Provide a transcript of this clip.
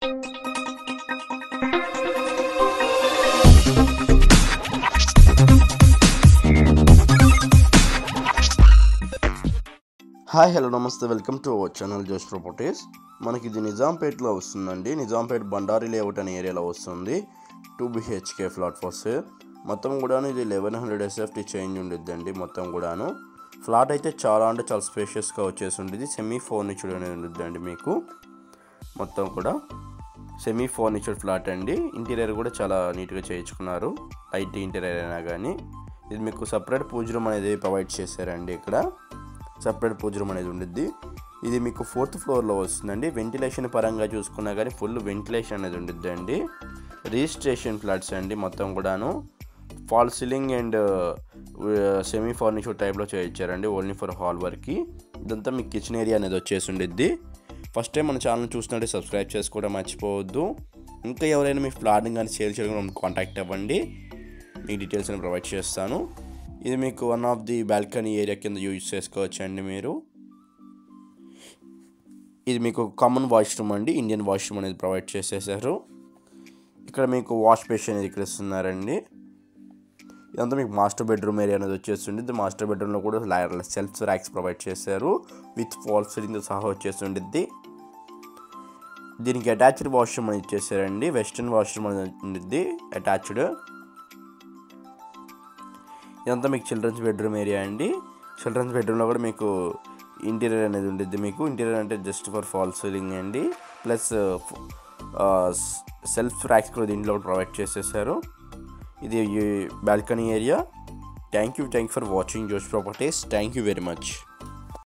Hi hello నమస్తే, welcome to our channel జోష్ properties. మనకి ఇది నిజాంపేట్లో వస్తుందండి. నిజాంపేట్ బండారి లేఅవుట్ అనే ఏరియాలో వస్తుంది. 2 BHK ఫ్లాట్ ఫర్ సేల్. మొత్తం కూడాను ఇది 1100 SFT చేంజ్ ఉండిద్దండి. మొత్తం కూడాను ఫ్లాట్ అయితే చాలా అంటే చాలా స్పేషియస్గా వచ్చేసి ఉంటుంది. సెమీ ఫర్నిచర్డ్ అనేది ఉండిద్దండి. మీకు మొత్తం కూడా సెమీ ఫర్నిచర్డ్ ఫ్లాట్ అండి. ఇంటీరియర్ కూడా చాలా నీట్గా చేయించుకున్నారు. IT ఇంటీరియర్ అయినా కానీ ఇది మీకు సపరేట్ పూజ రూమ్ అనేది ప్రొవైడ్ చేశారండి. ఇక్కడ సపరేట్ పూజ రూమ్ అనేది ఉండిద్ది. ఇది మీకు 4th ఫ్లోర్లో వస్తుందండి. వెంటిలేషన్ పరంగా చూసుకున్నా కానీ ఫుల్ వెంటిలేషన్ అనేది ఉండిద్ది అండి. రిజిస్ట్రేషన్ ఫ్లాట్స్ అండి. మొత్తం కూడాను fall ceiling and semi furniture టైప్లో చేయించారండి. ఓన్లీ ఫర్ హాల్ వర్క్కి. ఇదంతా మీకు కిచెన్ ఏరియా అనేది వచ్చేసి ఉండిద్ది. ఫస్ట్ టైం మన ఛానల్ చూస్తుంటే సబ్స్క్రైబ్ చేసుకోవడం మర్చిపోవద్దు. ఇంకా ఎవరైనా మీ ఫ్లాట్ని కానీ సేల్ చేయడం కాంటాక్ట్ అవ్వండి. మీ డీటెయిల్స్ అని ప్రొవైడ్ చేస్తాను. ఇది మీకు one of the balcony area కింద యూజ్ చేసుకోవచ్చు అండి మీరు. ఇది మీకు కామన్ వాష్రూమ్ అండి. ఇండియన్ వాష్రూమ్ అనేది ప్రొవైడ్ చేసేసారు. ఇక్కడ మీకు వాష్ బేసిన్ అనేది ఇక్కడ ఇస్తున్నారండి. ఇదంతా మీకు మాస్టర్ బెడ్రూమ్ ఏరియా అనేది వచ్చేస్తుండిద్ది. మాస్టర్ బెడ్రూమ్లో కూడా సెల్ఫ్ ర్యాక్స్ ప్రొవైడ్ చేశారు. విత్ ఫాల్ సీలింగ్ సహా వచ్చేస్తుండిద్ది. దీనికి అటాచ్డ్ వాష్రూమ్ అనేది ఇచ్చేసారండి. వెస్టర్న్ వాష్రూమ్ అనేది ఉండిద్ది అటాచ్డ్. ఇదంతా మీకు చిల్డ్రన్స్ బెడ్రూమ్ ఏరియా అండి. చిల్డ్రన్స్ బెడ్రూమ్లో కూడా మీకు ఇంటీరియర్ అనేది ఉండిద్ది. మీకు ఇంటీరియర్ అంటే జస్ట్ ఫర్ ఫాల్ సీలింగ్ అండి. ప్లస్ సెల్ఫ్ ర్యాక్స్ కూడా దీంట్లో ప్రొవైడ్ చేసేసారు. ఇది balcony area. Thank you for watching Josh properties. Thank you very much.